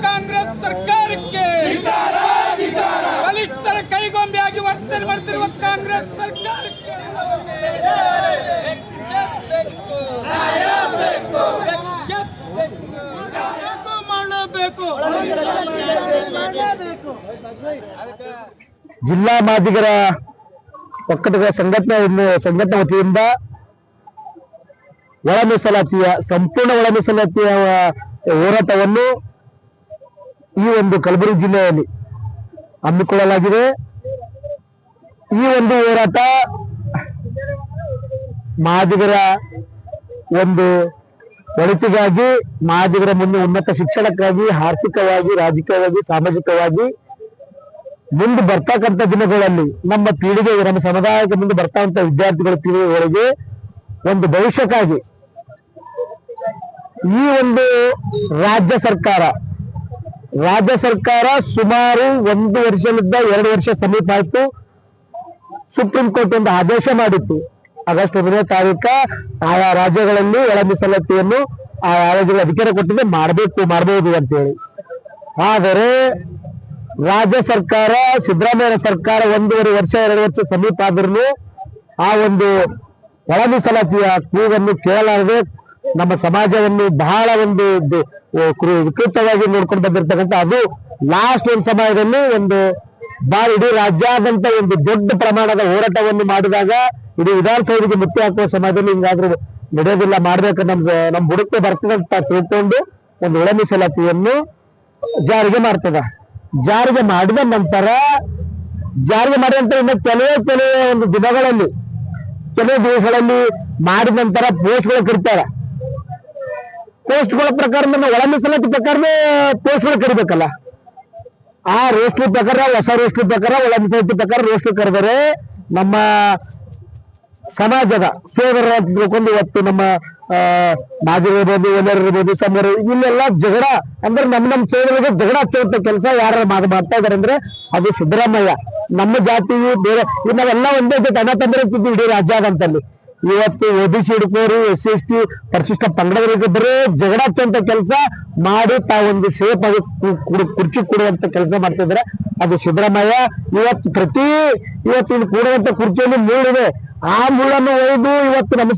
ಕಾಂಗ್ರೆಸ್ ಸರ್ಕಾರಕ್ಕೆ ಬಲಿಷ್ಠರ ಕೈಗೊಂಬೆಯಾಗಿ ವರ್ತನೆ ಮಾಡುತ್ತಿರುವ ಕಾಂಗ್ರೆಸ್ ಸರ್ಕಾರಕ್ಕೆ ಜಿಲ್ಲಾ ಮಾದಿಗರ ಒಕ್ಕೂಟದ ಸಂಘಟನೆ ವತಿಯಿಂದ ಒಳ ಮೀಸಲಾತಿಯ ಸಂಪೂರ್ಣ ಒಳ ಮೀಸಲಾತಿಯ ಹೋರಾಟವನ್ನು ಈ ಒಂದು ಕಲಬುರಗಿ ಜಿಲ್ಲೆಯಲ್ಲಿ ಹಮ್ಮಿಕೊಳ್ಳಲಾಗಿದೆ. ಈ ಒಂದು ಹೋರಾಟ ಮಾದಿಗರ ಒಂದು ಒಳಿತಿಗಾಗಿ, ಮಾದಿಗರ ಮುಂದೆ ಉನ್ನತ ಶಿಕ್ಷಣಕ್ಕಾಗಿ, ಆರ್ಥಿಕವಾಗಿ, ರಾಜಕೀಯವಾಗಿ, ಸಾಮಾಜಿಕವಾಗಿ ಮುಂದೆ ಬರ್ತಕ್ಕಂಥ ದಿನಗಳಲ್ಲಿ ನಮ್ಮ ಪೀಳಿಗೆಗೆ, ನಮ್ಮ ಸಮುದಾಯಕ್ಕೆ ಮುಂದೆ ಬರ್ತಕ್ಕಂಥ ವಿದ್ಯಾರ್ಥಿಗಳ ಪೀಳಿಗೆಗಳಿಗೆ ಒಂದು ಭವಿಷ್ಯಕ್ಕಾಗಿ ಈ ಒಂದು ರಾಜ್ಯ ಸರ್ಕಾರ ಸುಮಾರು 1 ವರ್ಷದಿಂದ 2 ವರ್ಷ ಸಮೀಪ ಆಯ್ತು. ಸುಪ್ರೀಂ ಕೋರ್ಟ್ ಒಂದು ಆದೇಶ ಮಾಡಿತ್ತು. ಆಗಸ್ಟ್ 1ನೇ ತಾರೀಕು ಆಯಾ ರಾಜ್ಯಗಳಲ್ಲಿ ಒಳ ಮೀಸಲಾತಿಯನ್ನು ಆ ರಾಜ್ಯಗಳ ಅಧಿಕಾರ ಕೊಟ್ಟಿದೆ, ಮಾಡಬಹುದು ಅಂತೇಳಿ. ಆದರೆ ರಾಜ್ಯ ಸರ್ಕಾರ, ಸಿದ್ದರಾಮಯ್ಯ ಸರ್ಕಾರ 1.5 ವರ್ಷ 2 ವರ್ಷ ಸಮೀಪ ಆದ್ರೂ ಆ ಒಂದು ಒಳ ಮೀಸಲಾತಿಯ ಕೂಗನ್ನು ಕೇಳಲಾರದೆ ನಮ್ಮ ಸಮಾಜವನ್ನು ಬಹಳ ಒಂದು ವಿಕೃತವಾಗಿ ನೋಡ್ಕೊಂಡು ಬಂದಿರ್ತಕ್ಕಂಥ, ಅದು ಲಾಸ್ಟ್ ಒಂದು ಸಮಯದಲ್ಲಿ ಒಂದು ಇಡೀ ರಾಜ್ಯಾದ್ಯಂತ ಒಂದು ದೊಡ್ಡ ಪ್ರಮಾಣದ ಹೋರಾಟವನ್ನು ಮಾಡಿದಾಗ ಇಡೀ ವಿಧಾನಸೌಧಕ್ಕೆ ಮುತ್ತಿ ಹಾಕುವ ಸಮಯದಲ್ಲಿ ಹಿಂಗಾದ್ರೂ ನಡೆಯೋದಿಲ್ಲ, ಮಾಡ್ಬೇಕು, ನಮ್ ಬುಡಕ್ಕೆ ಬರ್ತದೆ ಅಂತ ತಿಳ್ಕೊಂಡು ಒಂದು ಒಳ ಮೀಸಲಾತಿಯನ್ನು ಜಾರಿಗೆ ಜಾರಿಗೆ ಮಾಡಿದ ನಂತರ ಇನ್ನು ಕೆಲವೇ ಒಂದು ದಿನಗಳಲ್ಲಿ, ಕೆಲವು ದಿವಸಗಳಲ್ಲಿ ಮಾಡಿದ ನಂತರ ಪೋಸ್ಟ್ಗಳು ಕರೀತಾರೆ. ಪೋಸ್ಟ್ಗಳ ಪ್ರಕಾರ ಒಳ ಮೀಸಲಾತಿ ಪ್ರಕಾರನೇ ಪೋಸ್ಟ್ಗಳು ಕರಿಬೇಕಲ್ಲ. ಆ ರೋಸ್ಟ್ರಿ ಪ್ರಕಾರ, ಹೊಸ ರೋಸ್ಟ್ರಿ ಪ್ರಕಾರ, ಒಳ ಮೀಸಲಾತಿ ಪ್ರಕಾರ ರೋಸ್ಟ್ರಿ ಕರೆದರೆ ನಮ್ಮ ಸಮಾಜದ ಸೋದರ ತಿಳ್ಕೊಂಡು ಇವತ್ತು ನಮ್ಮ ಮಾದಿರಿರ್ಬೋದು, ಎಲ್ಲರಿರ್ಬೋದು, ಸಮರು, ಇಲ್ಲೆಲ್ಲ ಜಗಳ ಅಂದ್ರೆ ನಮ್ಮ ಸೋದರಿಗೆ ಜಗಳ ಹಚ್ಚುವಂತ ಕೆಲಸ ಯಾರು ಮಾಡ್ತಾ ಇದಾರೆ ಅಂದ್ರೆ ಅದು ಸಿದ್ದರಾಮಯ್ಯ. ನಮ್ಮ ಜಾತಿ ಬೇರೆ, ನಾವೆಲ್ಲ ಒಂದೇ ಜೊತೆ ಅಣ್ಣ ತಂದ್ರೆ ಇಡೀ ರಾಜ್ಯಾದ್ಯಂತಲ್ಲಿ ಇವತ್ತು OBC ಹಿಡ್ಕೋರು, SC/ST ಪರಿಶಿಷ್ಟ ಪಂಗಡವರಿಗೆ ಬರೀ ಜಗಳ ಹಚ್ಚುವಂತ ಕೆಲಸ ಮಾಡಿ ತಾವೊಂದು ಸೇಫ್ ಆಗಿ ಕುರ್ಚಿ ಕೊಡುವಂತ ಕೆಲಸ ಮಾಡ್ತಿದ್ರೆ ಅದು ಸಿದ್ದರಾಮಯ್ಯ. ಇವತ್ತು ಕೂಡುವಂತ ಕುರ್ಚಿಯಲ್ಲಿ ಮುಳ್ಳಿದೆ, ಆ ಮುಳ್ಳನ್ನು ಒಯ್ದು ಇವತ್ತು ನಮ್ಮ